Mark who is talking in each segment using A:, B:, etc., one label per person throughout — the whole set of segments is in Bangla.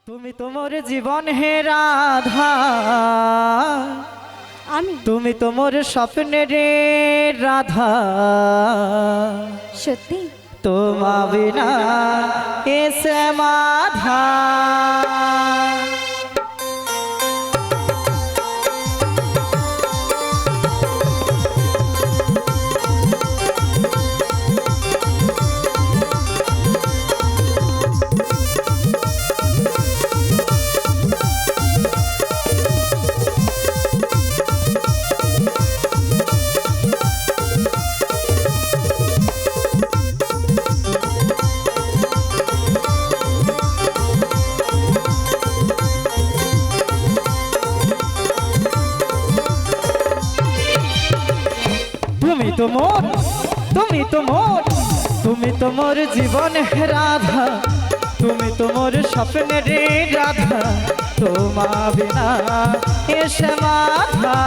A: তুমি তোমার জীবন হে রাধা,
B: আমি
A: তুমি তোমার স্বপ্নের রাধা,
B: সত্যি
A: তোমা বিনা এ সমাধা। তুমি তো মোর, তুমি তো মোর, তুমি তো মোর জীবন হে রাধা, তুমি তো মোর স্বপ্নের রাধা, তোমা বিনা এ সমাধা।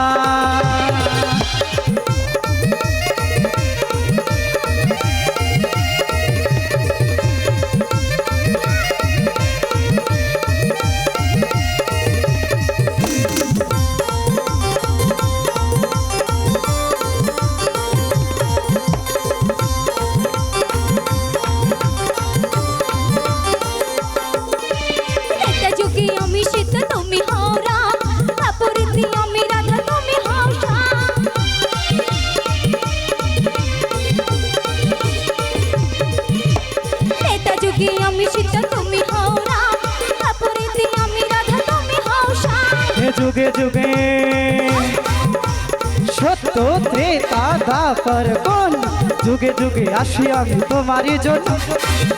B: একটা যুগে আমি সীতা তুমি হও রাম, অপরিধি আমি রাধা তুমি হও শ্যাম। একটা যুগে আমি সীতা তুমি হও রাম, অপরিধি আমি রাধা তুমি হও শ্যাম।
A: এ যুগে যুগে সত্য ত্রেতা দাপর কোন, যুগে যুগে আসি আমি তোমারই জন্য,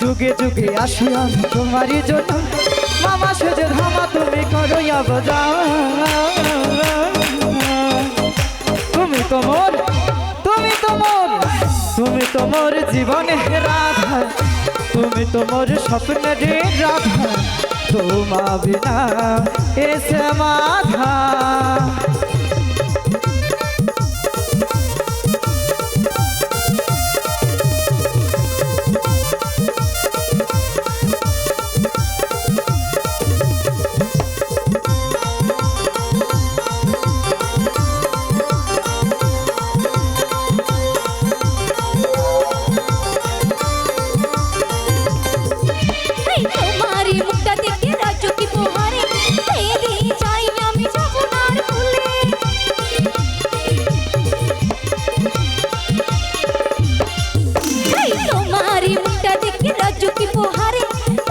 A: যুগে যুগে আসি আমি তোমারই জন্য, মামা সেজে ধামা তুমি করো অবজা। তুমি তো মোর, তুমি তো মোর, তুমি তো মোর জীবন হে রাধা, তুমি তো মোর স্বপ্নের রাধা, তোমা বিনা এ সমাধা।
B: এই তোমারই মুখটা দেখে রাজ্য কি পোহারে, এই দিয়ে যাই আমি যমুনার কূলে। এই তোমারই মুখটা দেখে রাজ্য কি পোহারে,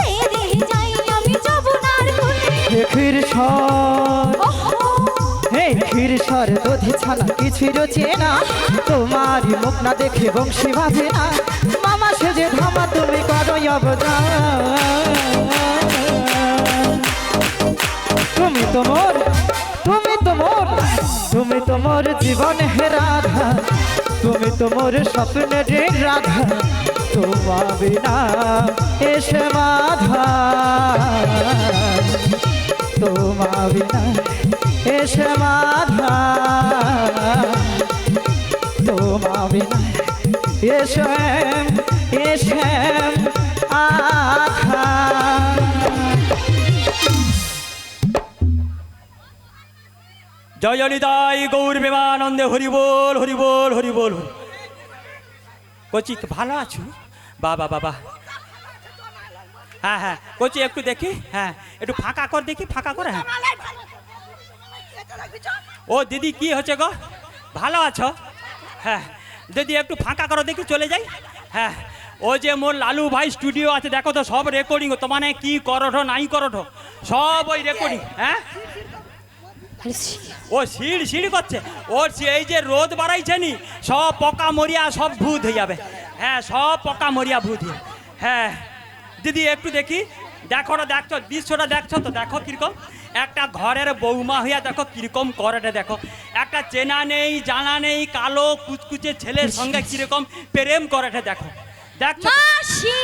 B: এই দিয়ে যাই আমি যমুনার কূলে।
A: হে ক্ষীর সর,
B: ওহো,
A: হে ক্ষীর সর দধি ছানা কিছুই রচে না, তোমারই মুখ না দেখে বংশী বাজে না, মামা সেজে ধামা তুমি করো অবজা। তুমি তো মোর, তুমি তো মোর, তুমি তো মোর জীবন হে রাধা, তুমি তো মোর স্বপ্নের রাধা, তোমা বিনা এ সমাধা, তোমা বিনা এ সমাধা, তোমা বিনা এ শ্যাম, এ শ্যাম আধা।
C: জয় জনিতাই গৌর বিমানন্দে হরি বল হরি বল হরি বল। কচি ভালো আছো? বাবা বাবা, হ্যাঁ হ্যাঁ কচি একটু দেখি, হ্যাঁ একটু ফাঁকা কর দেখি, ফাঁকা করে। হ্যাঁ ও দিদি কি হচ্ছে গো, ভালো আছো? হ্যাঁ দিদি একটু ফাঁকা করো দেখি, চলে যাই। হ্যাঁ ও যে মোর লালু ভাই স্টুডিও আছে, দেখো তো সব রেকর্ডিং, তোমার কি করঠো নাই করঠো সব ওই রেকর্ডিং। হ্যাঁ ও সিঁড় সিঁড় করছে, ওর এই যে রোদ বাড়াইছে নি, সব পোকা মরিয়া সব ভূত হয়ে যাবে। হ্যাঁ সব পোকা মরিয়া ভূত হয়ে। হ্যাঁ দিদি একটু দেখি, দেখো না, দেখছো দৃশ্যটা, দেখছো তো, দেখো কিরকম একটা ঘরের বৌমা হইয়া দেখো কিরকম করেটা, দেখো একটা চেনা নেই জানা নেই কালো কুচকুচে ছেলের সঙ্গে কিরকম প্রেম করেটা, দেখো দেখছো তো?
B: মাসি,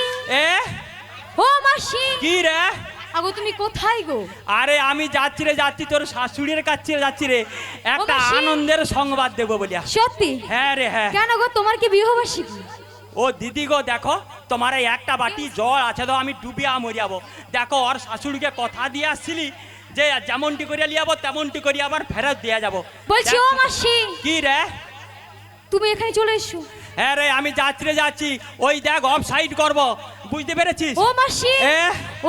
C: এ
B: ও মাসি,
C: কি রে?
B: আগো তুমি কোথায় গো?
C: আরে আমি যাচ্ছি রে, যাচ্ছি তোর শাশুড়ির কাছে যাচ্ছি রে, একটা
B: মাসি।
C: আনন্দের সংবাদ দেবো বলিয়া।
B: সত্যি?
C: হ্যাঁ রে হ্যাঁ।
B: কেন গো, তোমার কি বিবাহবার্ষিকী?
C: ও দিদি গো দেখো তোমার এই একটা বাটি জল আছে তো আমি ডুবিয়া মরিয়াবো। দেখো ওর শাশুড়িকে কথা দিয়ে আসছিলি যে যেমনটি করিয়া লিয়াবো তেমনটি করিয়া আবার ফেরত দিয়ে যাবো।
B: বলছি ও
C: দেখ-
B: মাসি
C: কি রে?
B: তুমি এখানে চলে এসো।
C: হ্যাঁ রে আমি যাচ্ছি ওই দেখ অফ সাইড করবো, বুঝতে পেরেছিস?
B: ও মাসি
C: এ?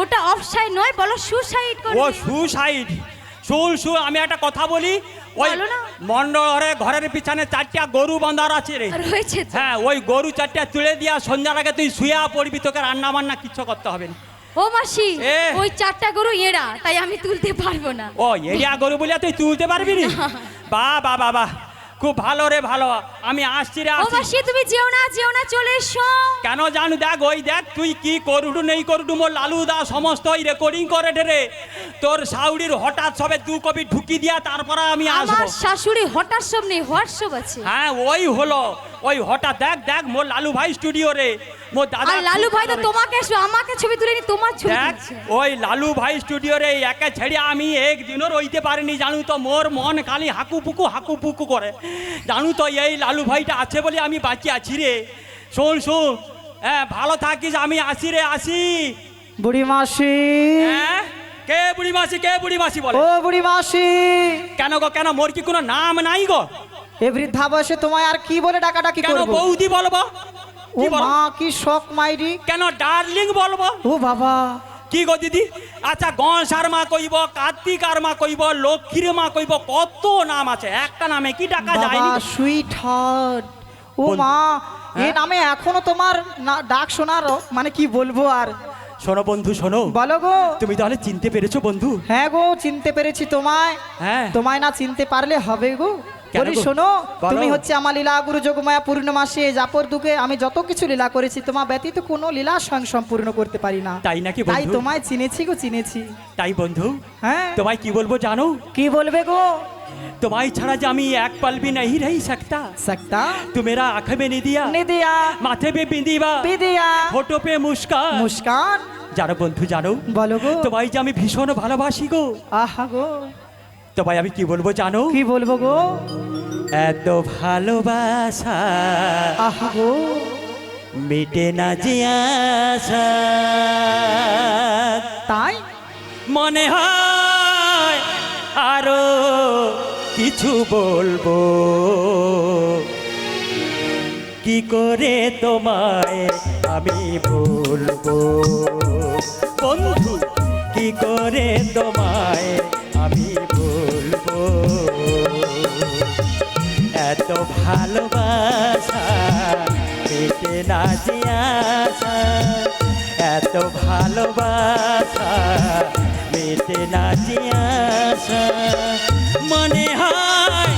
B: ওটা অফ সাইড নয়, বলো সু সাইড
C: ও
B: করবে।
C: সুসাইড। শুন আমি একটা কথা বলি, ওই
B: বলো না।
C: মন্ডলের ঘরের পিছনে 4টা গরু বাঁধার আছে রে।
B: রয়েছে তো।
C: হ্যাঁ ওই গরু 4টা তুলে দিয়া সন্ধ্যার আগে তুই শুয়া পড়বি, তোকে রান্না বান্না কিচ্ছু করতে হবে না।
B: ও মাসি
C: এ?
B: ওই 4টা গরু এড়া, তাই আমি তুলতে পারবো না।
C: ও এরিয়া গরু বলিয়া তুই তুলতে পারবি না? বাহ খুব ভালো রে ভালো, আমি আসছি রে
B: ও
C: আসছি।
B: মাসি তুমি যেও না চলে এসো।
C: কেন জানু দেখ ওই দেখ তুই কি করুডু নেই করুডু মোর লালু দা সমস্ত ওই রেকর্ডিং করে রে। তোর সাউরির হঠাৎ সবে 2 কপি ঢুকি দিয়া তারপরে আমি আসবো।
B: আমার শাশুড়ি হঠাৎ সব নেই, হোয়াটসঅ্যাপ আছে।
C: হ্যাঁ ওই হলো ওই হঠাৎ দেখ মোর লালু ভাই স্টুডিও রে, মোর দাদা
B: আর লালু ভাই তো তোমাকে আমাকে ছবি তুলে নি, তোমার ছবি
C: দেখ
B: তুলছে।
C: ওই লালু ভাই স্টুডিও রে একে ছেড়ে আমি একদিনও রইতে পারিনি জানু তো, মোর মন খালি হাকুপুকু করে জানু তো। এই লালু ভাইটা আছে বলে আমি বাঁচি আছি রে। শোন হ্যাঁ ভালো থাকিস, আমি আসি রে আসি।
A: বুড়ি মাসি,
C: হ্যাঁ কে বুড়ি মাসি বলে?
A: ও বুড়ি মাসি,
C: কেন গো কেন, মোর কি কোনো নাম নাই গো?
A: এ বৃদ্ধা বয়সে তোমায় আর কি বলে ডাকাডাকি
C: কেন
A: করবো?
C: বৌদি বলবো?
A: ও
C: কি বলো?
A: মা কি শখ মাইরি।
C: কেন ডার্লিং বলবো?
A: ও বাবা,
C: কি গো দিদি? আচ্ছা গণসার মা কইব, কার্তিকার মা কইব, লক্ষ্মীর মা কইব, কত নাম আছে, একটা নামে কি ডাকা
A: বাবা
C: যায়নি?
A: Sweet heart. ও
C: বল-
A: মা, এই
C: হ্যাঁ?
A: নামে এখনো তোমার ডাক শোনার মানে কি বলবো আর।
C: শোনো বন্ধু শোনো,
A: বলো গো।
C: তুমি তাহলে চিনতে পেরেছো বন্ধু?
A: হ্যাঁ গো চিনতে পেরেছি তোমায়।
C: হ্যাঁ
A: তোমায় না চিনতে পারলে হবে গো।
C: কেন
A: বলি
C: গো?
A: শোনো,
C: বলো।
A: তুমি হচ্ছে আমার লীলা গুরু যোগমায়া পূর্ণমাসে জাপর দুকে আমি যত কিছু লীলা করেছি তোমার ব্যতীত কোনো লীলা স্বয়ং সম্পূর্ণ করতে পারি না।
C: তাই নাকি
A: তাই
C: বন্ধু?
A: তোমায় চিনেছি গো, চিনেছি।
C: তাই বন্ধু
A: হ্যাঁ
C: তোমায় কি বলবো জানো?
A: কি বলবে গো?
C: তোমায় ছাড়া যে আমি এক पल भी नहीं रह सकता।
A: सकता
C: तू मेरा आंख में नहीं दिया,
A: निदिया
C: माथे पे बिंदीबा,
A: বিদিয়া
C: होठों पे मुस्कान।
A: মুস্কান।
C: জানো বন্ধু জানো,
A: বলো গো।
C: তোমায় যে আমি ভীষণ ভালোবাসি গো।
A: আহা গো,
C: তোমায় আমি কি বলবো জানো?
A: কি বলবো গো?
C: এত ভালোবাসা
A: আহা গো,
C: মিটে না যে আশা,
A: তাই
C: মনে হয় আরো কিছু বলবো, কি করে তোমায় আমি বলবো বন্ধু, কি করে তোমায় আমি বলবো, এত ভালোবাসা মেটে না যে আশা, এত ভালোবাসা মেটে না যে আশা, মনে হয়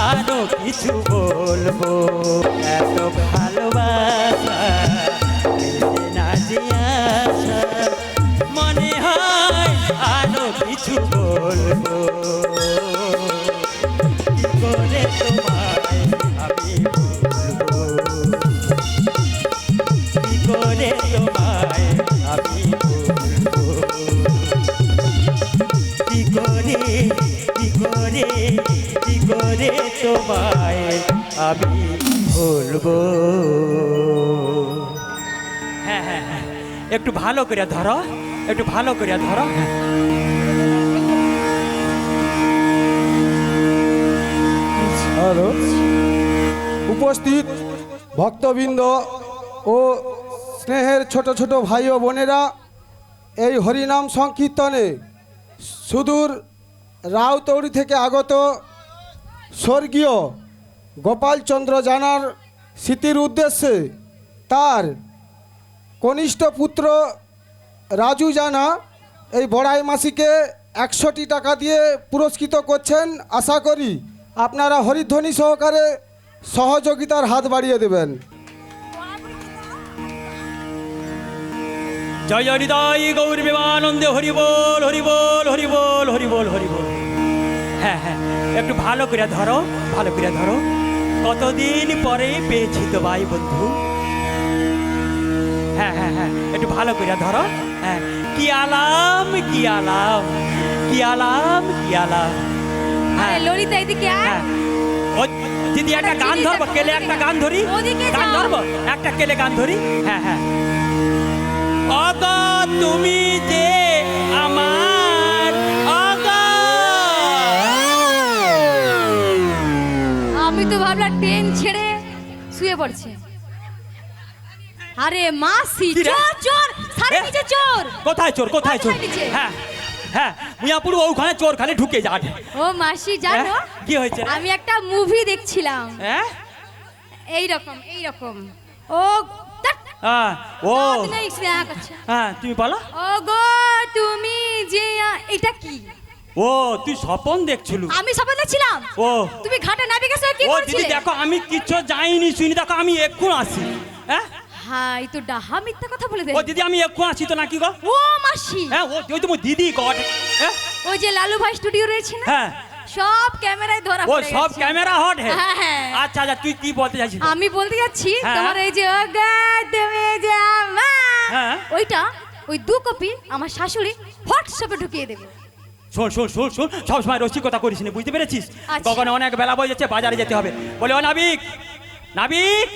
C: আরো কিছু বলবো, এত ভালোবাসা মেটে না যে আশা, মনে হয় আরো কিছু বলবো, কি করে তোমায় আমি বলবো, কি করে তোমায় আমি বলবো, কি করে কি করে কি করে তোমায় আমি বলবো। হ্যাঁ হ্যাঁ হ্যাঁ একটু ভালো করে ধরো, একটু ভালো করে ধরো।
D: হ্যালো, উপস্থিত ভক্তবৃন্দ ও স্নেহের ছোট ছোট ভাই ও বোনেরা, এই হরিনাম সংকীর্তনে সুদূর রাউতৌড়ি থেকে আগত স্বর্গীয় গোপালচন্দ্র জানার স্মৃতির উদ্দেশ্যে তার কনিষ্ঠ পুত্র রাজু জানা এই বড়াই মাসিকে 100টি টাকা দিয়ে পুরস্কৃত করছেন। আশা করি আপনারা হরিধ্বনি সহকারে সহযোগিতার হাত বাড়িয়ে দেবেন।
C: জয় হৃদয় গৌর বিমানন্দে হরি বল হরি বল হরি বল হরি বল হরি বল। হ্যাঁ হ্যাঁ একটু ভালো করে ধরো, ভালো করে ধরো, কতদিন পরে পেয়েছি তো ভাই বন্ধু। হ্যাঁ হ্যাঁ হ্যাঁ একটু ভালো করে ধরো। হ্যাঁ কি আলাম কি আলাম কি আলাম কি আলাম। হ্যাঁ
B: আরে ললিতা এদিকে আয়।
C: হ্যাঁ দিদি একটা গান ধরবো, কেলে একটা গান ধরি,
B: ওদিকে
C: গান
B: যাও।
C: ধরবো, একটা কেলে গান ধরি। হ্যাঁ হ্যাঁ। অগো তুমি যে আমার, অগো।
B: আমি তো ভাবলাম ট্রেন ছেড়ে শুয়ে পড়ছে। আরে মাসি,
C: কি রে?
B: চোর চোর, সাড়ে
C: এ?
B: নিচে চোর।
C: কোথায় চোর, কোথায় চোর?
B: কোথায় নিচে?
C: হ্যাঁ হ্যাঁ, মিয়াপুর ওখানে চোর খালি ঢুকে যাবে।
B: ও মাসি জানো,
C: হ্যাঁ? কি হয়েছে?
B: আমি একটা মুভি দেখছিলাম,
C: হ্যাঁ
B: এই রকম। ও ধ্যাৎ,
C: ও
B: দাঁত নেই, স্নেহা করছে।
C: হ্যাঁ, তুমি বলো।
B: ও গো তুমি যে এটা কি?
C: ও তুই স্বপন দেখছিল?
B: আমি স্বপ্ন দেখছিলাম।
C: ও
B: তুমি ঘাটে নাবিকেশন কি
C: ও দিদি
B: করছিলে?
C: দেখো, আমি কিচ্ছু যাইনি শুনি, দেখো আমি এক্ষুন আসি। হ্যাঁ
B: হাই তো ডাহা মিথ্যা কথা বলে দে।
C: ও দিদি আমি এক্ষুন আসি তো, নাকি গো?
B: ও মাসি,
C: হ্যাঁ ওই তো মোর দিদি গড। হ্যাঁ
B: ওই যে লালু ভাই স্টুডিও রয়েছে না,
C: হ্যাঁ,
B: সব ক্যামেরায় ধরা
C: ও
B: পড়ে
C: সব
B: গেছে।
C: ক্যামেরা হট হ্যাঁ।
B: হ্যাঁ, হ্যাঁ।
C: আচ্ছা আচ্ছা, তুই কি বলতে চাইছিস?
B: আমি বলতে যাচ্ছি
C: হ্যাঁ।
B: তোমার এই যে ও গো তুমি যে আমার,
C: হ্যাঁ।
B: ওইটা ওই 2 কপি আমার শাশুড়ি হোয়াটসঅ্যাপে ঢুকিয়ে দেবে।
C: শোন শোন শোন শোন, সবসময় রসিকতা করিস না, বুঝতে পেরেছিস?
B: আচ্ছা।
C: কখনো অনেক বেলা বয়ে যাচ্ছে, বাজারে যেতে হবে। বলে ও নাবিক, নাবিক,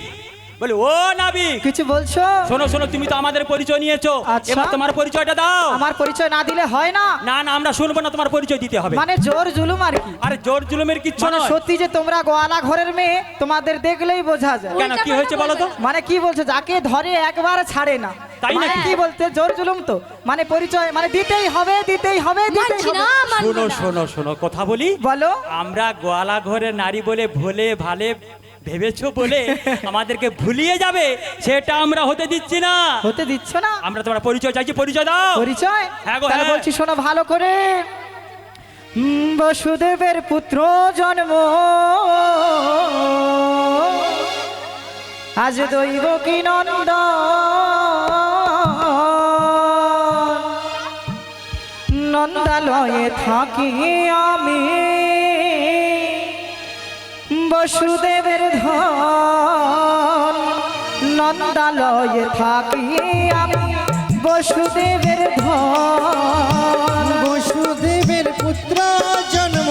C: বলে ও নাবিক।
A: কিছু বলছো?
C: শোনো শোনো, তুমি তো আমাদের পরিচয় নিয়েছো,
A: আচ্ছা।
C: এবার তোমার পরিচয়টা দাও।
A: আমার পরিচয় না দিলে হয় না?
C: না না, আমরা শুনবো না, তোমার পরিচয় দিতে হবে।
A: মানে জোর জুলুম আর কি?
C: আরে জোর জুলুমের কিচ্ছু
A: মানে
C: নয়।
A: সত্যি যে তোমরা গোয়ালা ঘরের মেয়ে, তোমাদের দেখলেই বোঝা যায়।
C: কেন, কি হয়েছে বলো তো?
A: মানে কি বলছো, যাকে ধরে একবার ছাড়ে না,
C: তাই
A: মানে
C: নাকি?
A: কি বলতে জোর জুলুম তো, মানে পরিচয় মানে দিতেই হবে দিতেই হবে দিতেই
B: মানছি
A: হবে।
B: না, মানবো
C: শোনো
B: না।
C: শোনো শোনো, কথা বলি।
A: বলো।
C: আমরা গোয়ালা ঘরের নারী বলে ভোলে ভালে ভেবেছো বলে আমাদেরকে ভুলিয়ে যাবে, সেটা আমরা হতে দিচ্ছি না।
A: হতে দিচ্ছ না?
C: আমরা তোমার পরিচয় চাইছি, পরিচয় দাও।
A: পরিচয়
C: হ্যাঁ গো,
A: তাহলে
C: হ্যাঁ।
A: বলছি শোনো ভালো করে। বসুদেবের পুত্র জন্ম, আজ দৈব কি নন্দ, নন্দালয়ে থাকি আমি, বসুদেবের ধন, নন্দালয়ে থাকি আমি, বসুদেবের ধন।
E: বসুদেবের পুত্র জন্ম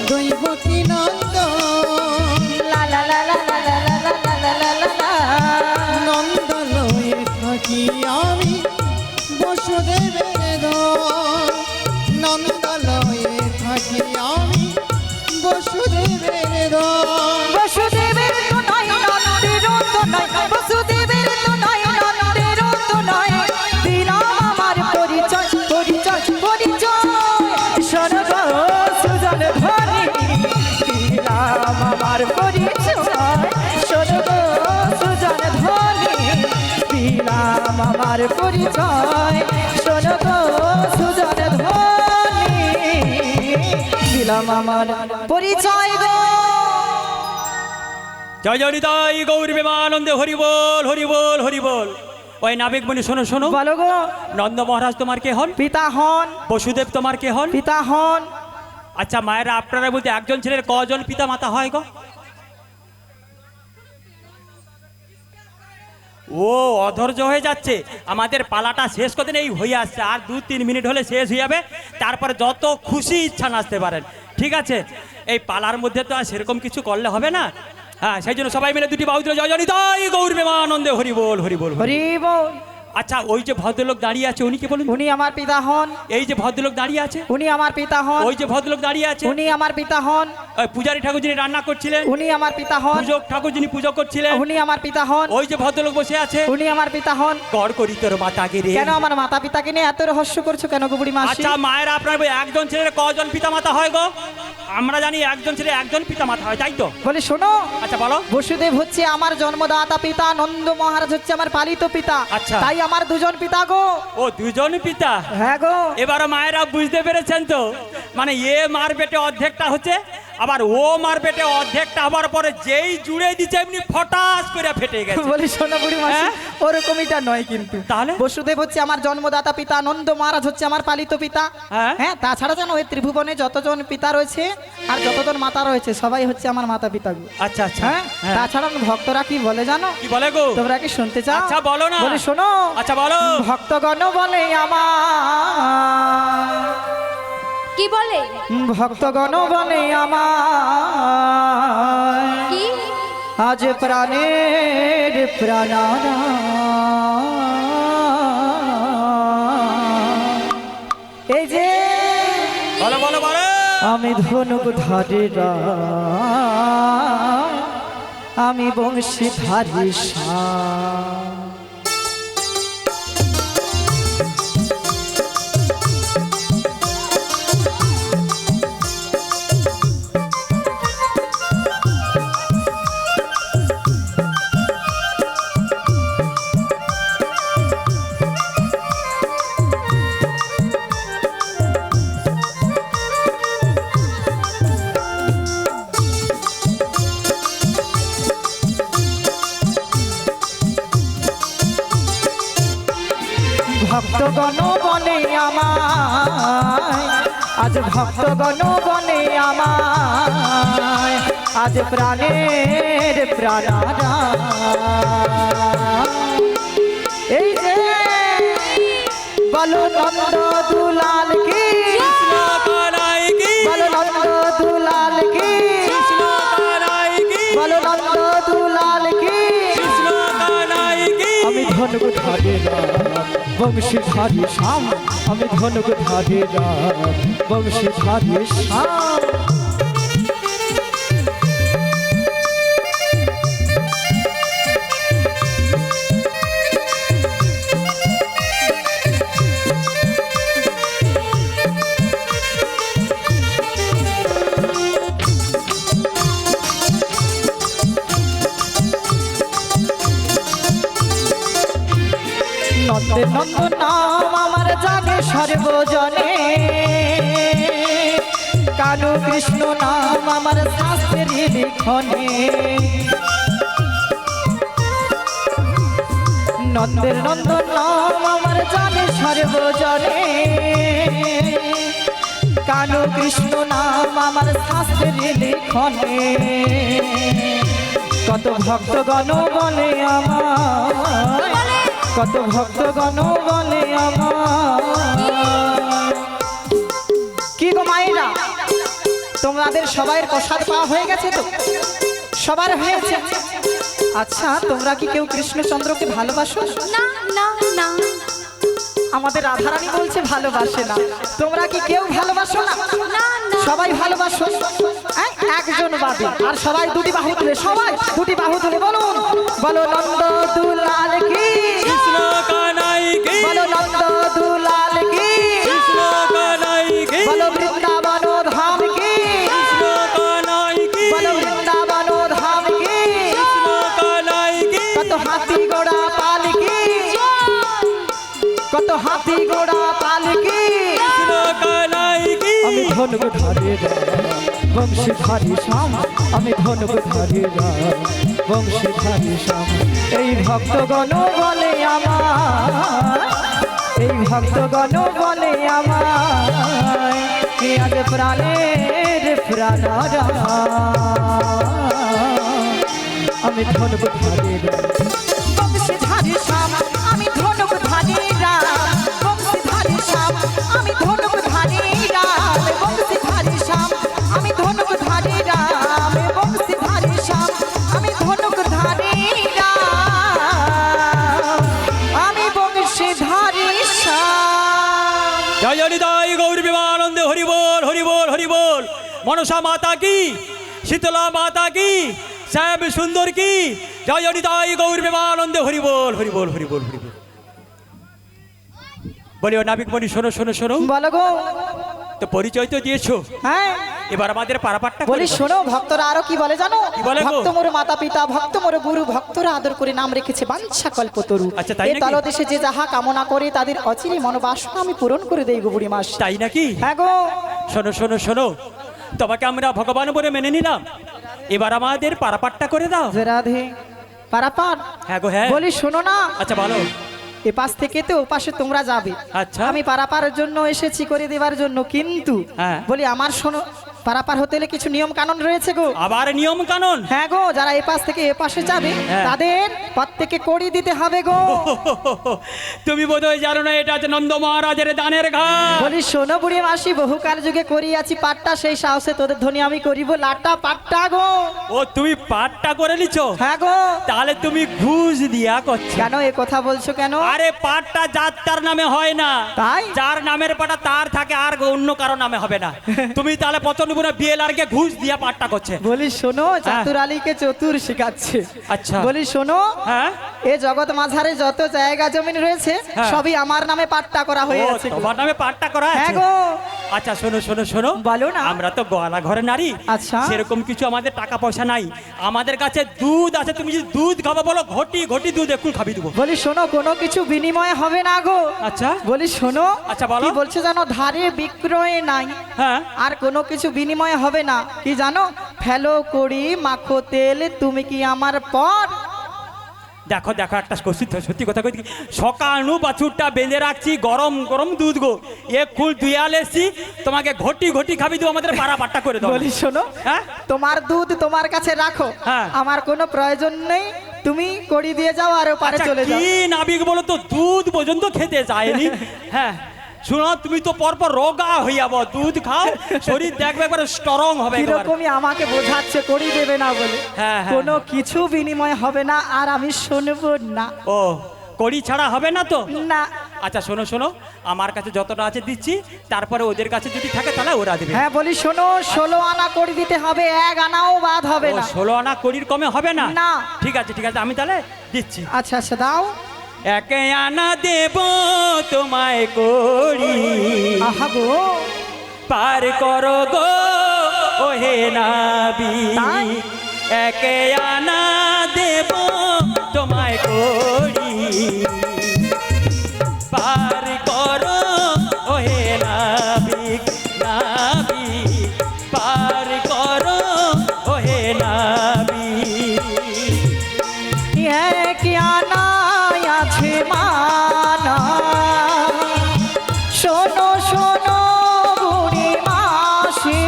E: দৈবকী নন্দন,
A: লা লা লা লা লা লা লা লা লা লা লা লা।
E: নন্দলয়ে থাকি আমি বসুদেবের ধন, নন্দলয়ে থাকি আমি বসুদেবের ধন।
A: বসুদেবের তো নয় নন্দের তো নয়, বসুদেবের তো নয় নন্দের তো নয়, দিলাম আমার পরিচয় পরিচয় পরিচয়, স্বর্গ সুজন ধনী, দিলাম আমার পরিচয়, স্বর্গ সুজন ধনী, দিলাম আমার পরিচয়, স্বর্গ সুজন ধনী, দিলাম আমার পরিচয় গো।
C: জয় জয় নিতাই গৌর প্রেমানন্দে, হরি বল হরি বল হরি বল। ওই নাবিক বলি, শোনো শোনো,
A: বলো গো।
C: নন্দ মহারাজ তোমার কে হন?
A: পিতা হন,
C: বসুদেব তোমার কে হন?
A: পিতা হন।
C: আচ্ছা মায়েরা, আপনারা বলতে একজন ছেলের কজন পিতা মাতা হয় গো? ও অধৈর্য হয়ে যাচ্ছে, আমাদের পালাটা শেষ করতে নেই, হয়ে আসছে, আর 2-3 মিনিট হলে শেষ হয়ে যাবে, তারপরে যত খুশি ইচ্ছা নাচতে পারেন, ঠিক আছে? এই পালার মধ্যে তো আর সেরকম কিছু করলে হবে না। হ্যাঁ, সেই জন্য সবাই মিলে দুটি বাহু তুলে জয় জয় নিতাই গৌর প্রেমানন্দে, হরি বল হরি বল।
A: হরি বল।
C: আচ্ছা, ওই যে ভদ্রলোক দাঁড়িয়ে আছে উনি কে বলুন?
A: উনি আমার পিতা হন,
C: এই যে ভদ্রলোক দাঁড়িয়ে আছে,
A: উনি আমার পিতা হন,
C: ওই যে ভদ্রলোক দাঁড়িয়ে আছে,
A: উনি আমার পিতা হন,
C: ওই পূজারী ঠাকুর যিনি রান্না করছিলেন,
A: উনি আমার পিতা হন,
C: পূজক ঠাকুর যিনি পুজো করছিলেন,
A: উনি আমার পিতা হন,
C: ওই যে ভদ্রলোক বসে আছে,
A: উনি আমার পিতা হন।
C: কর করি তোর মাতা গেরে।
A: কেন আমার মাতা পিতাকে নিয়ে এত রহস্য করছো কেন গো বুড়ি মাসি?
C: আচ্ছা মায়ের, আপনার ওই একজন ছেলের কজন পিতা মাতা হয় গো? আমরা জানি একজন ছেলে একজন পিতা মাতা হয়, তাই তো?
A: বলে শোনো,
C: আচ্ছা বলো।
A: বসুদেব হচ্ছে আমার জন্মদাতা পিতা, নন্দ মহারাজ হচ্ছে আমার পালিত পিতা।
C: আচ্ছা।
A: তাই আমার দুজন পিতা গো।
C: ও দুজন পিতা।
A: হ্যাঁ গো।
C: এবার মায়েরা বুঝতে পেরেছেন তো, মানে এ মার পেটে অর্ধেকটা হচ্ছে, আবার ও মার পেটে অর্ধেকটা হবার পরে যেই জুড়ে দিচ্ছে এমনি ফটাস করে ফেটে গেছে।
A: বলি শোনো বুড়ি মাসি,
C: হ্যাঁ?
A: ওরকমইটা নয় কিন্তু।
C: তাহলে?
A: বসুদেব হচ্ছে আমার জন্মদাতা পিতা, নন্দ মহারাজ হচ্ছে আমার পালিত পিতা।
C: হ্যাঁ?
A: হ্যাঁ, তাছাড়া জানো ওই ত্রিভুবনে যতজন পিতা রয়েছে আর যতজন মাতা রয়েছে সবাই হচ্ছে আমার মাতা পিতা গো।
C: আচ্ছা আচ্ছা,
A: হ্যাঁ,
C: হ্যাঁ।
A: তাছাড়া ভক্তরা কি বলে জানো?
C: কি বলে গো?
A: তোমরা কি শুনতে চাও?
C: আচ্ছা বলো না।
A: বলি শোনো।
C: আচ্ছা বলো।
A: ভক্তগণ বলে আমার,
B: কি বলে?
A: ভক্তগণ বলে আমার,
B: কি?
A: আজ প্রাণের প্রাণারা এই যে
C: বলো বলো বলো
A: আমি ধনুক ধারে আমি বংশীধারী শাহ। ভক্তগণ বনে আমায় আজ ভক্তগণ বনে আমায় আজ প্রাণের প্রাণারা এই যে বলো নন্দ দুলাল কি
C: কৃষ্ণ কানাই কি
A: বলো নন্দ দুলাল কি
C: কৃষ্ণ কানাই কি
A: বলো নন্দ দুলাল কি
C: কৃষ্ণ কানাই কি
A: আমি ধনুক ধারে বংশীধারী শ্যাম আমি ধনুক ধারে বংশীধারী শ্যাম। নন্দের নন্দ নাম আমার জানে সর্বজনে কানু কৃষ্ণ নাম আমার শাস্ত্রের লিখনে নন্দের নন্দ নাম আমার জানে সর্বজনে কানু কৃষ্ণ নাম আমার শাস্ত্রের লিখনে কত ভক্তগণ বলে আমার কত ভক্তগণ বলে আমার কি গো মায়েরা তোমাদের সবাই প্রসাদ পাওয়া হয়ে গেছে তো সবার হয়েছে আচ্ছা তোমরা কি কেউ কৃষ্ণচন্দ্রকে ভালোবাসো
B: না না না
A: আমাদের রাধারানী বলছে ভালোবাসে না তোমরা কি কেউ ভালোবাসো না
B: না না
A: সবাই ভালোবাসো হ্যাঁ? একজন বাদে আর সবাই দুটি বাহু তুলে সবাই দুটি বাহু তুলে বলুন বলো নন্দ দুলাল কি
C: কৃষ্ণ কানাই কি
A: বলো নন্দ দুলাল কি
C: কৃষ্ণ কানাই কি
A: বলো বৃন্দাবন ধাম কি
C: কৃষ্ণ কানাই কি
A: বলো বৃন্দাবন ধাম কি
C: কৃষ্ণ কানাই কি
A: কত হাতি ঘোড়া পালকি কত হাতি ঘোড়া পালকি
C: কৃষ্ণ কানাই কি
A: আমি ধনুক ধারে বংশীধারী শ্যাম আমি ধনুক ধারে বংশীধারী শ্যাম এই ভক্তগণ বলে আমার এই ভক্তগণ বলে আমার আজ প্রাণের প্রাণারা আমি ধনুক ধারে বংশীধারী শ্যাম আমি ধনুক ধারে বংশীধারী শ্যাম আমি ধনুক ধারে বংশীধারী শ্যাম আমি ধনুক ধারে বংশীধারী শ্যাম আমি ধনুক ধারে আমি বংশীধারী শ্যাম।
C: জয় হরিদাই গৌর বিমানন্দে হরি বল হরি বল হরি বল মনসা মাতা কি শীতলা মাতা কি শ্যাম সুন্দর কি জয় হরিদাই গৌর বিমানন্দে হরি বল হরি বল হরি বল হরি বল বলিও নাবিক মণি শোনো শোনো শোনো
A: বলো গো
C: তো পরিচয় তো দিয়েছো
A: হ্যাঁ
C: এবার আমাদের পারাপারটা
A: বলি শোনো ভক্তরা আরো কি বলে জানো
C: কি বলে গো?
A: ভক্ত মোর মাতা পিতা ভক্ত মোর গুরু ভক্তরা আদর করে নাম রেখেছে বাঞ্ছা কল্পতরু
C: আচ্ছা, তাই
A: এ
C: নাকি?
A: তলদেশে যে যাহা কামনা করে তাদের অচিরে মনোবাসনা আমি পূরণ করে দেই গো বুড়ি মাস
C: তাই নাকি
A: হ্যাঁ গো
C: শোনো শোনো শোনো তোমাকে আমরা ভগবান বলে মেনে নিলাম এবার আমাদের পারাপারটা করে দাও
A: যে রাধে পারাপার
C: হ্যাঁ গো হ্যাঁ
A: বলি শোনো না
C: আচ্ছা বলো
A: এ পাশ থেকে তো ওপাশে তোমরা যাবে
C: আচ্ছা।
A: আমি পারাপারের জন্য এসেছি করে দেওয়ার জন্য কিন্তু
C: হ্যাঁ।
A: বলি আমার শোনো পারাপার হতে হলে কিছু নিয়ম কানুন রয়েছে গো।
C: আবার নিয়ম কানুন?
A: হ্যাঁ গো, যারা এপাশ থেকে এপাশে যাবে
C: হ্যাঁ।
A: তাদের প্রত্যেকে কড়ি দিতে হবে গো।
C: তুমি বোধহয় জানো না এটা হচ্ছে নন্দ মহারাজের দানের ঘাট।
A: বলি শোনো বুড়ি মাসি, বহুকাল যুগে করিয়াছি পাট্টা, সেই সাহসে তোদের ধ্বনি আমি করিব লাটা পাট্টা গো।
C: ও তুমি পাটটা করে নিছো?
A: হ্যাঁ গো।
C: তাহলে তুমি ঘুষ দিয়া করছো।
A: কেন এ কথা বলছো কেন?
C: আরে পাটটা যার তার নামে হয় না,
A: তাই?
C: যার নামের পাটা তার থাকে, আর অন্য কারো নামে হবে না। তুমি তাহলে পচনপুরে বিএলআর কে ঘুষ দিয়া পাটটা করছে।
A: বলি শোনো, চাতুর আলীকে চতুর শিখাচ্ছে।
C: আচ্ছা।
A: বলি শোনো,
C: হ্যাঁ
A: এ জগৎ মাঝারে যত জায়গা জমিন রয়েছে
C: হ্যাঁ।
A: সবই আমার নামে পাট্টা করা হয়ে
C: ও,
A: আছে গো।
C: তোমার নামে পাটটা করা
A: হ্যাঁ
C: আছে?
A: গো।
C: আচ্ছা শোনো শোনো শোনো,
A: বলো না।
C: আমরা তো গোয়ালা ঘরে নারী,
A: আচ্ছা।
C: সেরকম কিছু আমাদের টাকা পয়সা নাই। আমাদের কাছে দুধ আছে, তুমি যদি দুধ খাবো বলো, ঘটি ঘটি দুধ একটু খাবি দেবো।
A: বলি শোনো, কোনো কিছু বিনিময় হবে না গো।
C: আচ্ছা।
A: বলি শোনো,
C: আচ্ছা, বলো।
A: কি বলছে জানো, ধারে বিক্রয় নাই,
C: হ্যাঁ।
A: আর কোনো কিছু বিনিময় হবে না। কি জানো, ফেলো করি মাখো তেল, তুমি কি আমার পর।
C: দেখো দেখো, একটা সত্যি কথা কই, সকালু বাছুরটা বেঁধে রাখছি, গরম গরম দুধ গো, এক ফুল দুয়াল এসছি, তোমাকে ঘটি ঘটি খাবি দেবো, আমাদের পাড়া পাট্টা করে দাও।
A: বলি শোনো,
C: হ্যাঁ?
A: তোমার দুধ তোমার কাছে রাখো,
C: হ্যাঁ।
A: আমার কোনো প্রয়োজন নেই, তুমি করি দিয়ে যাও আর ওপারে
C: আচ্ছা,
A: চলে যাও।
C: কি নাবিক বলো তো, দুধ পর্যন্ত খেতে যায়নি। হ্যাঁ শুনো, তুমি তো পরপর রোগা হয়ে যাবো, দুধ খাও, শরীর দেখবে একবারে স্ট্রং হবে একেবারে।
A: কিরকমই আমাকে বোঝাচ্ছে করি দেবে না বলে।
C: হ্যাঁ, হ্যাঁ,
A: কোনো কিছু বিনিময় হবে না, আর আমি শুনবো না।
C: ও, কড়ি ছাড়া হবে না তো?
A: না।
C: আচ্ছা শোনো শোনো, আমার কাছে যতটা আছে দিচ্ছি, তারপরে ওদের কাছে যদি থাকে তাহলে ওরা দেবে।
A: হ্যাঁ বলি শোনো, 16 আনা করি দিতে হবে, 1 আনাও বাদ হবে
C: ও,
A: না।
C: 16 আনা কড়ির কমে হবে না?
A: না।
C: ঠিক আছে ঠিক আছে, আমি তাহলে দিচ্ছি।
A: আচ্ছা আচ্ছা দাও।
C: 1 আনা দেব তোমায় কড়ি,
A: আহা গো,
C: পার করো গো ওহে নাবি।
A: তাই?
C: 1 আনা দেব তোমায় কড়ি, পার করো ওহে নাবিক নাবিক, পার করো ওহে নাবিক।
A: এক আনা আছে মানা, শোনো শোনো বুড়ি মাসি,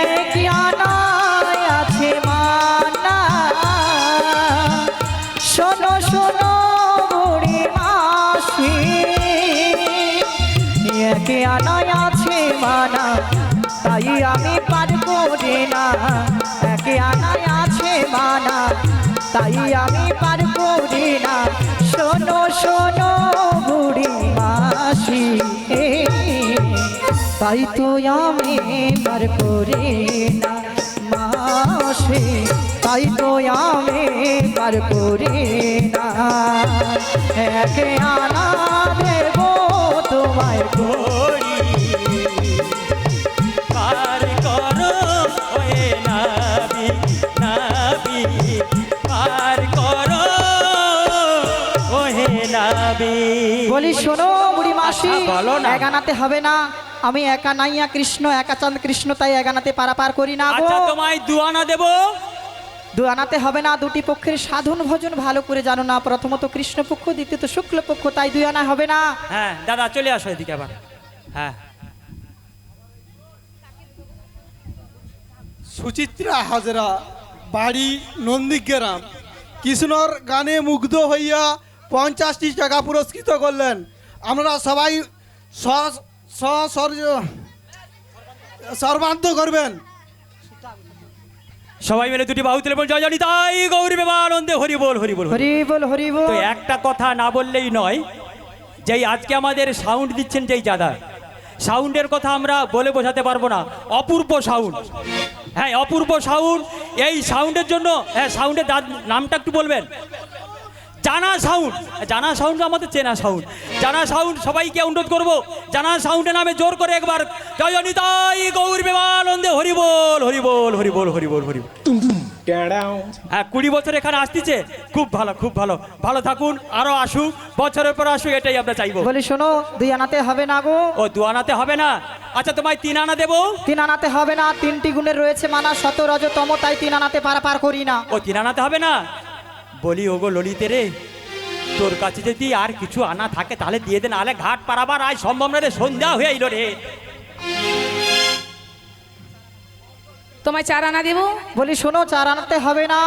A: এক আনা আছে মানা, শোনো শোনো বুড়ি মাসি, এক আনা আছে মানা, তাই আমি পার করি না। এক আনা আছে মানা, তাই আমি পার করি না। শোনো শোনো বুড়ি মাসি, তাই তো আমি পার করি না মাসি, তাই তো আমি পার করি না। এক আনা দেব তোমায়
C: কড়ি, পার করো ওহে নাবিক নাবিক, পার করো ওহে নাবিক।
A: বলি শোনো বুড়ি মাসি,
C: আচ্ছা, বলো না।
A: এক আনাতে হবে না, আমি একা নাইয়া কৃষ্ণ, একা চাঁদ কৃষ্ণ, তাই এক আনাতে পারাপার করি না গো।
C: আচ্ছা তোমায় 2 আনা দেব।
A: 2 আনাতে হবে না, দুটি পক্ষের সাধন ভজন ভালো করে জানো না, প্রথমত কৃষ্ণ পক্ষ, দ্বিতীয়ত শুক্ল পক্ষ, তাই 2 আনা হবে না।
C: হ্যাঁ দাদা চলে আসো এদিকে আবার। হ্যাঁ
F: সুচিত্রা হাজরা, বাড়ি নন্দীগ্রাম, কৃষ্ণর গানে মুগ্ধ হইয়া 50টি টাকা পুরস্কৃত করলেন। আমরা সবাই সর্বান্ত করবেন।
C: সবাই মিলে দুটি বাহু তুলে বল, জয় জয় তাই গৌরী প্রেমানন্দে হরি বল হরি বল।
A: হরি বল হরি বল।
C: তো একটা কথা না বললেই নয়, যেই আজকে আমাদের সাউন্ড দিচ্ছেন যেই দাদা, সাউন্ডের কথা আমরা বলে বোঝাতে পারবো না, অপূর্ব সাউন্ড। হ্যাঁ অপূর্ব সাউন্ড, এই সাউন্ডের জন্য, হ্যাঁ সাউন্ডের নামটা একটু বলবেন। জানা সাউন্ড, জানা সাউন্ড আমাদের চেনা সাউন্ড, জানা সাউন্ড সবাইকে অনুরোধ করবো, জানা সাউন্ডের নামে জোর করে একবার জয় জয় নিতাই গৌর প্রেমানন্দে হরি বল হরি বল হরি বল হরি বল হরি বল। হ্যাঁ 20 বছর এখানে আসতেছে, খুব ভালো খুব ভালো, ভালো থাকুন, আরো আসুক, বছরের পর আসুক, এটাই আমরা চাইবো।
A: বলি শোনো, 2 আনাতে হবে না গো।
C: ও 2 আনাতে হবে না? আচ্ছা তোমায় 3 আনা দেবো।
A: 3 আনাতে হবে না, 3টি গুণের রয়েছে মানা, শত রজতম, তাই 3 আনাতে পারাপার করি না।
C: ও 3 আনাতে হবে না? বলি ওগো ললিতে রে, তোর কাছে যদি আর কিছু আনা থাকে তাহলে দিয়ে দে, নাহলে ঘাট পারাবার আজ সম্ভব না রে, সন্ধ্যা হয়ে এলো রে।
B: তোমায় চার আনা দেবো।
A: বলি শোনো, চার আনাতে হবে না,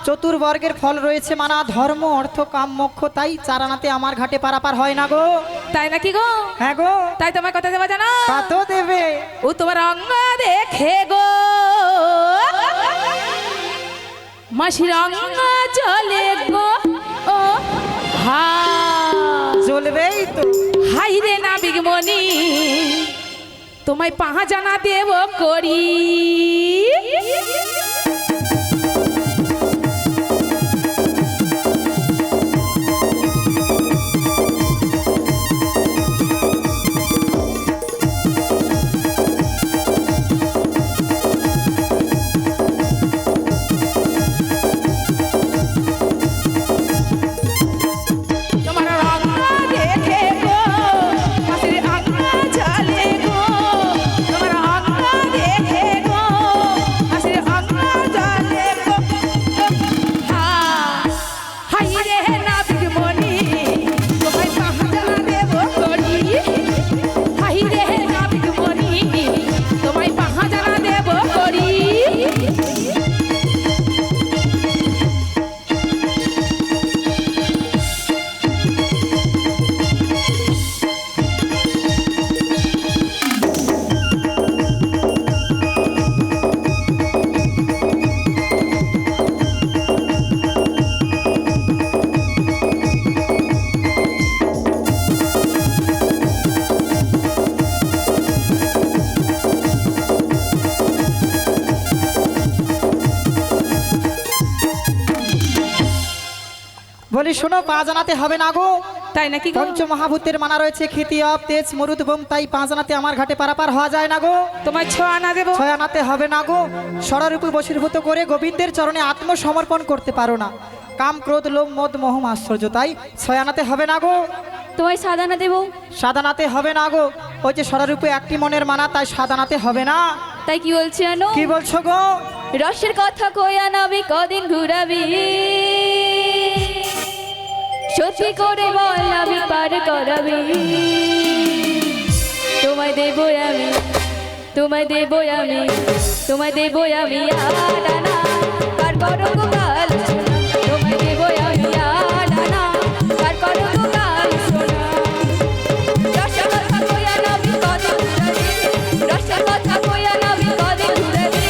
A: চতুর্বর্গের ফল রয়েছে মানা, ধর্ম অর্থ কাম মোক্ষ, তাই চার আনাতে আমার ঘাটে পারাপার হয় না গো।
B: তাই নাকি গো?
A: হ্যাঁ গো।
B: তাই তোমায় কথা দেবো জানো?
A: কত দেবে?
B: ও তোমার অঙ্গ দেখে গো মাসির অঙ্গ চলে গো, ও হা
A: চলবেই তো।
B: হাই রে না বিগমনি, তোমায় পাহা জানা দেব করি। তোমার অঙ্গ দেখে গো মাসির অঙ্গ চলে গো, তোমার অঙ্গ দেখে গো মাসির অঙ্গ চলে গো, হাই রে না বিগমনি, তোমায় পাহা জানা দেব করি। হাই রে না বিগমনি, তোমায় পাহা জানা দেব করি।
A: বলি শোনো, পা জানাতে হবে না গো।
B: তাই নাকি গো?
A: পঞ্চ মহাভূতের মানা রয়েছে খ্যাতি অপ তেজ মরুদ বোম, তাই পা জানাতে আমার ঘাটে পারাপার হওয়া যায় না গো।
B: তোমায় ছ আনা দেবো।
A: ছয় আনাতে হবে না গো। ষড়রূপে বশীভূত করে গোবিন্দের চরণে আত্মসমর্পণ করতে পারো না, কাম ক্রোধ লোভ মদ মোহ আশ্চর্য, তাই ছয় আনাতে হবে না গো।
B: তোমায় সাত আনা দেবো।
A: সাত আনাতে হবে না গো। ওই যে ষড়রূপে একটি মনের মানা, তাই সাত আনাতে হবে না।
B: তাই কি বলছি জানো?
A: কি বলছো গো?
B: রসের কথা কই আনাবি, কদিন ঘুরাবি, সত্যি করে বল আমি পার করাবি। তোমায় দেবো আমি, তোমায় দেবো আমি, তোমায় দেবো আমি আনানা, কার করো গো কাল সোনা, তোমায় দেবো আমি আনানা, কার করো গো কাল সোনা। রসের কথা কই আনাবি, কদিন ঘুরাবি, রসের কথা কই আনাবি, কদিন ঘুরাবি,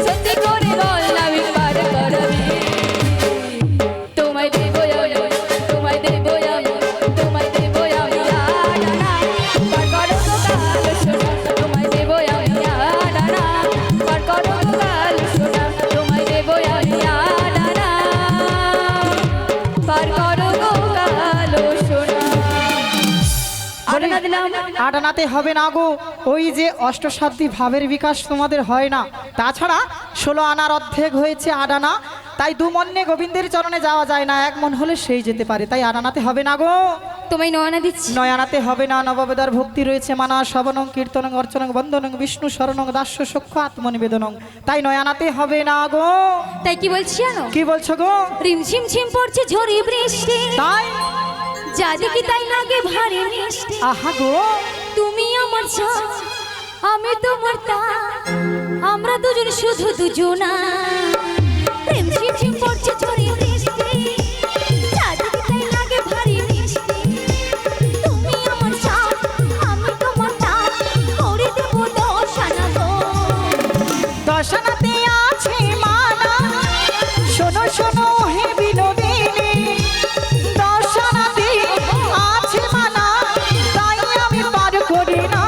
B: সত্যি করে বল আমি পার করাবি। তোমায় দেবো আমি, তোমায় দেবো আমি, তোমায় দেবো আমি আনানা, কার করো গো কাল সোনা, তোমায় দেবো আমি আনানা, কার করো গো কাল সোনা, তোমায় দেবো আমি আনানা, কার করো গো কাল সোনা। আনানা দিলাম।
A: আট আনাতে হবে না গো। ওই যে অষ্টসাধ্য ভাবের বিকাশ তোমাদের হয় না, তাছাড়া 16 আনার অর্ধেক হয়েছে আট আনা, তাই দু মনে গোবিন্দের চরণে যাওয়া যায় না, এক মন হলে সেই যেতে পারে, তাই আট আনাতে হবে না গো।
B: তোমায় নয়না দিচ্ছি।
A: নয় আনাতে হবে না। নববেদার ভক্তি রয়েছে মানা, শ্রবণং কীর্তনং অর্চনং বন্দনং বিষ্ণু শরণং দাস্য সখ্য আত্মনিবেদনং, তাই নয় আনাতে হবে না গো।
B: তাই কি বলছি জানো?
A: কি বলছো গো?
B: রিমঝিম ঝিম পড়ছে ঝড়ি বৃষ্টি,
A: তাই
B: যা দেখি তাই লাগে ভারী মিষ্টি।
A: আহা গো,
B: তুমি আমার জান, আমি তোমার তা, আমরা দুজন শুধু দুজনা। রিমঝিম ঝিম পড়ছে ঝড়ি বৃষ্টি, যা দেখি তাই লাগে ভারী মিষ্টি। তুমি আমার জান, আমি তোমার তা, করে দেবো দশ আনা গো।
A: দশ আনাতে আছে মানা, শোনো শোনো হে বিনোদিনী, দশ আনাতে আছে মানা, তাই আমি পার করি না।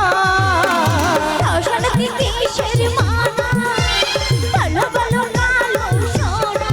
B: দশ আনাতে কিসের মানা, ভালো ভালো কালো সোনা,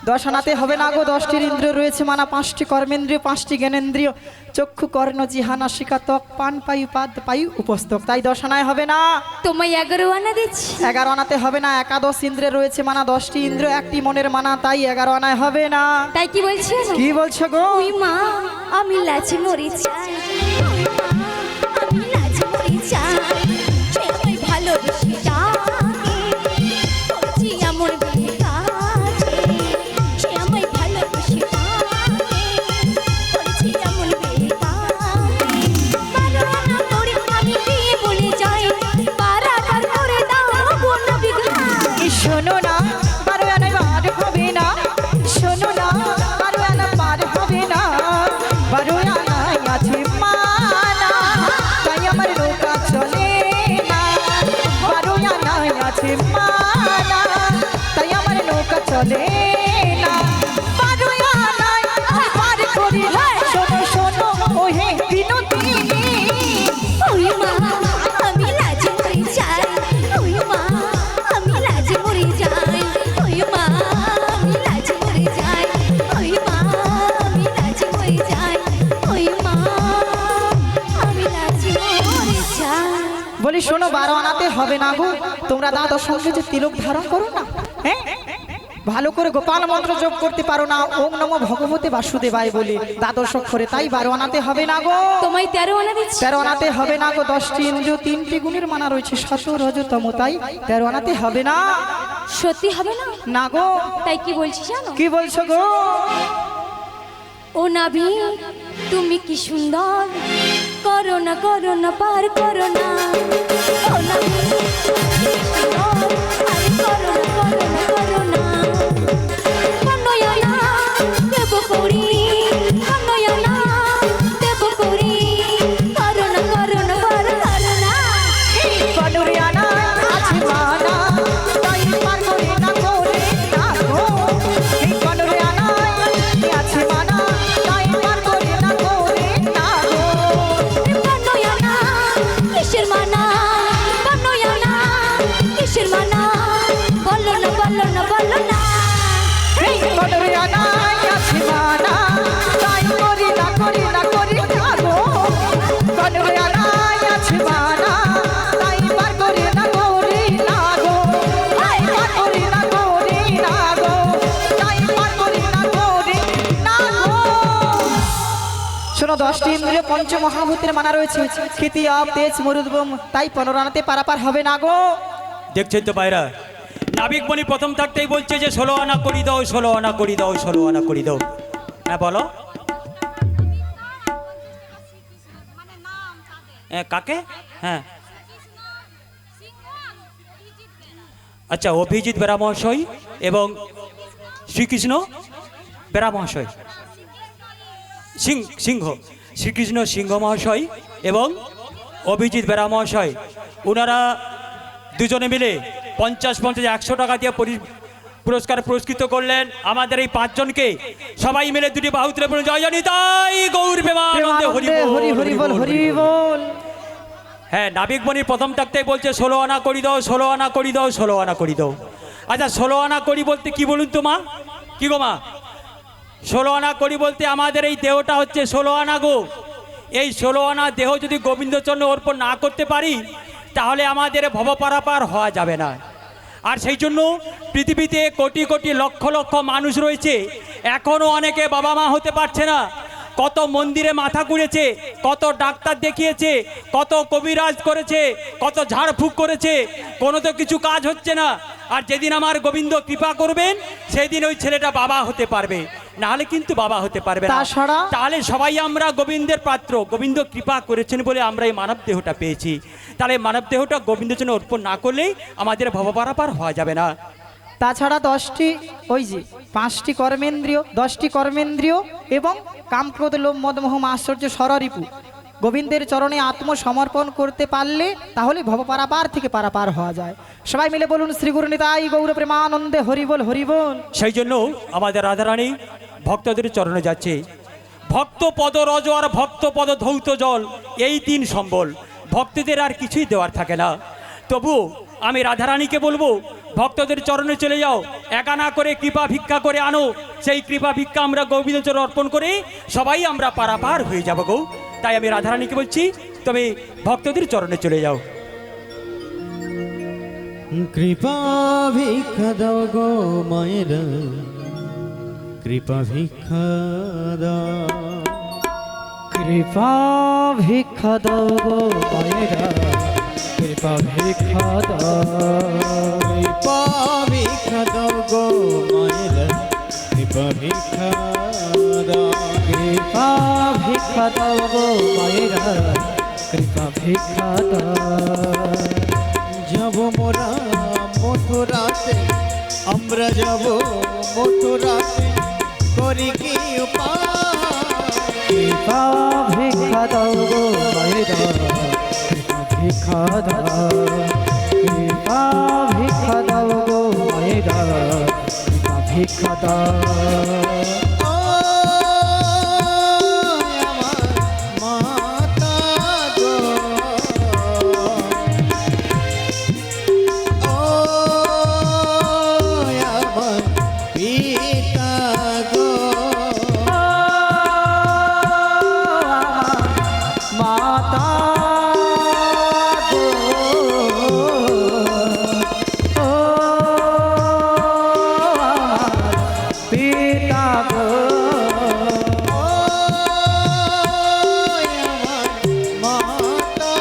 A: দশ আনাতে হবে না গো, 10টি ইন্দ্রিয় রয়েছে মানা, 5টি কর্মেন্দ্রিয়, 5টি জ্ঞানেন্দ্রিয়, চক্ষু কর্ণ জিহ্বা নাসিকা ত্বক পান পায়ু পাদ পায়ু উপস্থক, তাই 10 আনায় হবে না।
B: তোমায় 11 আনা দিচ্ছি।
A: 11 আনাতে হবে না, একাদশ ইন্দ্রিয় রয়েছে মানা, 10টি ইন্দ্রিয়, 1টি মনের মানা, তাই 11 আনায় হবে না।
B: তাই কি বলছি জানো?
A: কি বলছো গো?
B: ওই মা আমি লাচে মরে যাই, ওই মা আমি লাচে মরে যাই, সে আমায় ভালোবেসে ডাকে, বলছি এমন বিয়ে কাছে, সে আমায় ভালোবেসে ডাকে, বলছি এমন বিয়ে কাছে, বারোয়ানা করে আমি বিয়ে বলে যাই, বারাবার করে দাও গো নবী ঘাট।
A: শোনো না, 12 আনায় বার হবে না, শোনো না, 12 আনা পার হবে না, 12 আনায় আছে মানা, তাই আমার নৌকা চলে না, 12 আনায় আছে মানা, তাই আমার নৌকা চলে না, 12 আনায় আমি পার করি না, শোনো শোনো ওহে বিনোদিনী।
B: ওই মা আমি লাজে মরে যাই, ওই মা আমি লাজে মরে যাই, ওই মা আমি লাজে মরে যাই, ওই মা আমি লাজে মরে যাই, ওই মা আমি লাজে মরে যাই।
A: বলি শোনো, 12 আনাতে হবে না গো, তোমরা দ্বাদশ সঙ্গে যে তিলক ধারণ করো না, হ্যাঁ ভালো করে গোপাল মন্ত্র জপ করতে পারো না, ওম নমো ভগবতে বাসুদেবায় বলে দ্বাদশ অক্ষরে, তাই 12 আনাতে হবে না গো।
B: তোমায় 13 আনা দিচ্ছি।
A: 13 আনাতে হবে না গো, 10টি ইন্দ্রিয়, 3টি গুণের মানা রয়েছে, সত রজতম, তাই 13 আনাতে হবে না।
B: সত্যি হবে না?
A: না গো।
B: তাই কি বলছি জানো?
A: কি বলছো গো?
B: ও নাভি তুমি কি সুন্দর, করো না পার করো না, ও নাভি তুমি কি সুন্দর, আরে করো না কন্যা দেব করি, কন্যা দেব করি, করো না পার করো না।
A: বানরে আনা আছে মানা, তাই পার করে না করে না গো, এই বানরে আনা আছে মানা, তাই পার করে না করে না গো।
B: কন্যা কিসের মানা, কন্যা কিসের মানা, বলো না বলো না।
A: এই বানরে আনা আছে মানা, তাই করি না গো, বানরে আনা আছে মানা, তাই পার করে না করে না গো, তাই পার করে না করে না গো, তাই পার করে না করে না গো। শোনো, 10টি ইন্দ্রিয়, পঞ্চমহাভূতের মানা রয়েছে, ক্ষিতি আপ তেজ মরুদ্গম, তাই 15 আনাতে পারাপার হবে না গো।
C: দেখছেন তো ভাইরা, নাবিকমণি প্রথম থাকতেই বলছে যে 16 আনা করি দাও, 16 আনা করি দাও, 16 আনা করি দাও। হ্যাঁ বলো। কাকে? হ্যাঁ আচ্ছা, অভিজিৎ বেরা মহাশয় এবং শ্রীকৃষ্ণ বেরা মহাশয়, সিংহ, শ্রীকৃষ্ণ সিংহ মহাশয় এবং অভিজিৎ বেরা মহাশয়, ওনারা দুজনে মিলে 50-100 টাকা দিয়ে পুরস্কার পুরস্কৃত করলেন আমাদের এই 5 জনকে। সবাই মিলে দুটি বাহু তুলে বলুন জয় জনিতাই গৌর প্রেমানন্দে হরি
A: হরি হরি বল, হরি বল।
C: হ্যাঁ, নাবিকমণির প্রথম থাকতেই বলছে 16 আনা করি দাও, 16 আনা করি দাও, 16 আনা করি দাও। আচ্ছা, 16 আনা করি বলতে কি বলুন তো মা? কি গো মা? 16 আনা করি বলতে আমাদের এই দেহটা হচ্ছে 16 আনা গো। এই 16 আনা দেহ যদি গোবিন্দচরণে অর্পণ না করতে পারি, তাহলে আমাদের ভব পারাপার হওয়া যাবে না। আর সেই জন্য পৃথিবীতে কোটি কোটি লক্ষ লক্ষ মানুষ রয়েছে, এখনও অনেকে বাবা মা হতে পারছে না। কত মন্দিরে মাথা ঘুরেছে, কত ডাক্তার দেখিয়েছে, কত কবিরাজ করেছে, কত ঝাড়ফুঁক করেছে, কোনো তো কিছু কাজ হচ্ছে না। আর যেদিন আমার গোবিন্দ কৃপা করবেন, সেদিন ওই ছেলেটা বাবা হতে পারবে, নাহলে কিন্তু বাবা হতে পারবে না।
A: তাছাড়া
C: তাহলে সবাই আমরা গোবিন্দের পাত্র, গোবিন্দ কৃপা করেছেন বলে আমরা এই মানব দেহটা পেয়েছি। তাহলে মানব দেহটা গোবিন্দের জন্য অর্পণ না করলেই আমাদের ভব পারাপার হওয়া যাবে না।
A: তাছাড়া 10টি, ওই যে 5টি কর্মেন্দ্রিয়, 10টি কর্মেন্দ্রিয় এবং কামক্রোধ লোভ মদ মোহ আশ্চর্য সররিপু গোবিন্দের চরণে আত্মসমর্পণ করতে পারলে তাহলে ভব পারাপার থেকে পারাপার হওয়া যায়। সবাই মিলে বলুন শ্রী গুরু নিতাই গৌর প্রেমানন্দে হরি বল, হরি বল।
C: সেই জন্য আমাদের রাধারানী ভক্তদের চরণে যাচ্ছে। ভক্ত পদ রজ আর ভক্ত পদ ধৌত জল, এই 3 সম্বল। ভক্তদের আর কিছুই দেওয়ার থাকে না। তবু আমি রাধারানীকে বলবো, ভক্তদের চরণে চলে যাও, একা না করে কৃপা ভিক্ষা করে আনো। সেই কৃপা ভিক্ষা আমরা গোবিন্দের চরণে অর্পণ করে সবাই আমরা পারাপার হয়ে যাব গো। তাই আমি রাধারানীকে বলছি, তবে ভক্তদের চরণে চলে যাও।
E: কৃপা ভিক্ষা দাও গো মায়েরা, কৃপা ভিক্ষা দাও,
A: কৃপা ভিক্ষা দাও গো মায়েরা, কৃপা ভিক্ষা দাও,
E: কৃপা ভিক্ষা দাও গো মায়েরা, কৃপা ভিক্ষা দাও,
A: কৃপা ভিক্ষা দাও গো মায়েরা, কৃপা ভিক্ষা দাও।
E: যাব মোরা মথুরাতে, আমরা যাব মথুরাতে, করি কি উপায়?
A: কৃপা ভিক্ষা দাও গো মায়েরা, কৃপা ভিক্ষা দাও, কৃপা ভিক্ষা দাও গো মায়েরা, কৃপা ভিক্ষা দাও।
E: ও আমার মাতা গো, ও আমার পিতা গো,
A: মাতা গো, ও পিতা গো,
E: ও আমার মাতা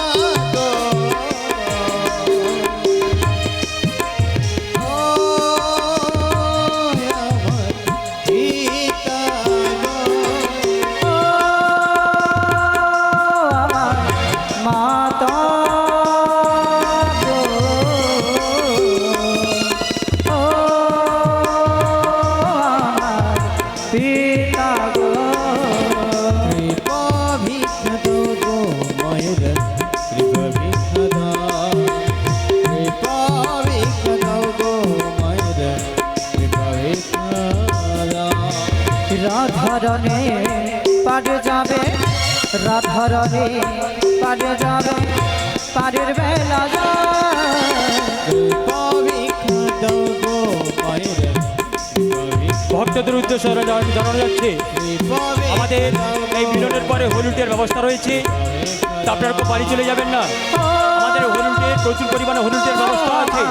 E: গো, ও আমার পিতা গো,
A: মাতা গো, ও পিতা গো।
E: কৃপা ভিক্ষা দাও গো মায়েরা, কৃপা ভিক্ষা দাও, কৃপা ভিক্ষা দাও গো মায়েরা, কৃপা ভিক্ষা দাও।
A: রাধারণে পারে যাবে, রাধারণে পারে যাবে, পারের বেলা যায়।
E: কৃপা ভিক্ষা দাও গো মায়েরা, কৃপা ভিক্ষা,
C: ভক্তদের উদ্দেশ্যে জানানো যাচ্ছে,
E: কৃপা ভিক্ষা
C: আমাদের
E: দাও গো
C: এই মিলনের পরে হলুটের ব্যবস্থা রয়েছে। তা আপনারা তো বাড়ি চলে যাবেন না, আমাদের হলুটের প্রচুর পরিমাণে হলুটের ব্যবস্থা আছে।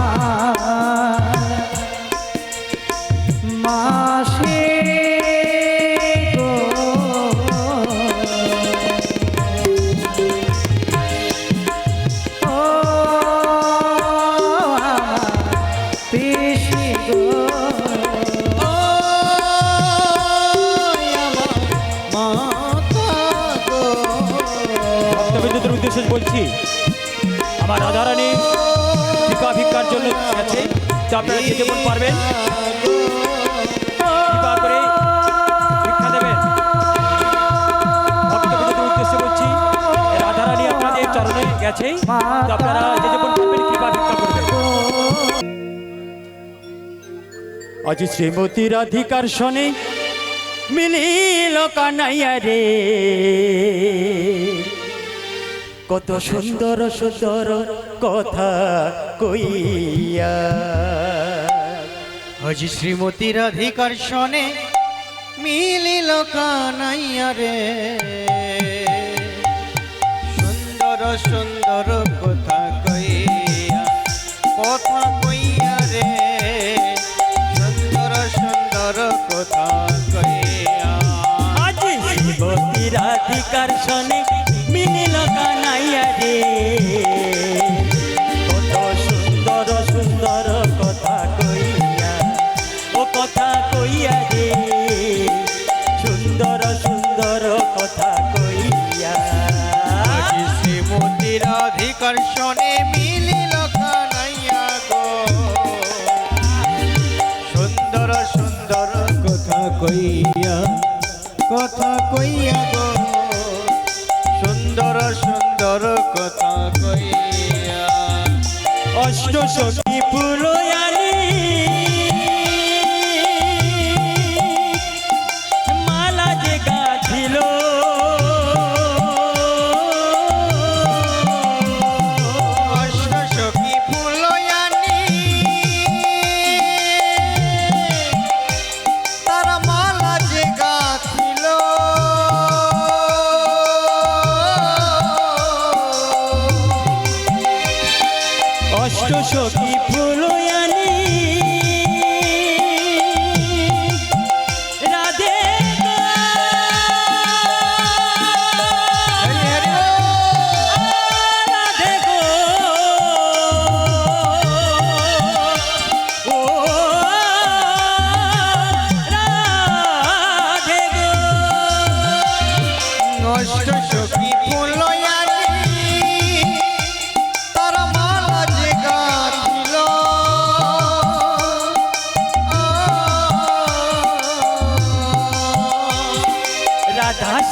A: মাসি গো, ও পিসি গো,
E: ও আমার মাতা গো,
C: ভক্তবৃন্দদের উদ্দেশ্যে বলছি, আমার রাধারানী কৃপা ভিক্ষার জন্য আছে। তো আপনারা যে যেমন পারবেন কৃপা করে ভিক্ষা দেবেন। ভক্তবৃন্দদের উদ্দেশ্যে বলছি, রাধারানী আপনাদের চরণে গেছে, তো আপনারা যে যেমন পারবেন কৃপা ভিক্ষা করবেন। আজ শ্রীমতী রাধিকার শনে মিলিল কানাইয়া রে, কত সুন্দর সুন্দর কথা কইয়া।
E: আজ শ্রীমতী রাধিকার শনে মিলিল কানাইয়া রে, সুন্দর সুন্দর কথা কইয়া, কথা কইয়া রে, সুন্দর সুন্দর কথা কইয়া।
C: আজ শ্রীমতী রাধিকার শনে মিলিল কানাইয়া রে, কত সুন্দর সুন্দর কথা কইয়া, ও কথা কইয়া রে, সুন্দর সুন্দর কথা কইয়া।
E: আজ শ্রীমতী রাধিকার শনে মিলিল কানাইয়া গো, সুন্দর সুন্দর কথা কইয়া, কথা কইয়া গো, সুন্দর সুন্দর কথা কইয়া।
C: অষ্ট সখী পুরয়ানি মালা যে গাঁথিল,
E: অষ্ট সখী ফুলয়ানি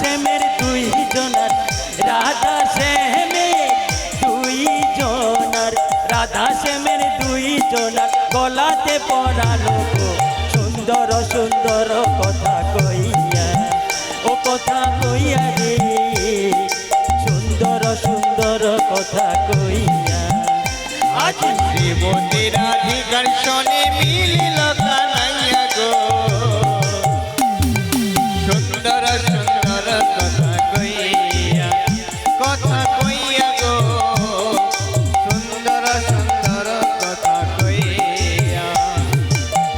C: শ্যামের দুই জনার রাধা শ্যামের দুই জনার রাধা শ্যামের দুই জনার গলাতে পরানো গো সুন্দর সুন্দর কথা কইয়া ও কথা কইয়া রে সুন্দর সুন্দর কথা কইয়া
E: আজ শ্রীমতী রাধিকার শনে মিলিল কানাইয়া গো সুন্দর সুন্দর কথা কইয়া গো সুন্দর সুন্দর কথা কইয়া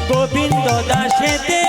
C: গোবিন্দ দাসেতে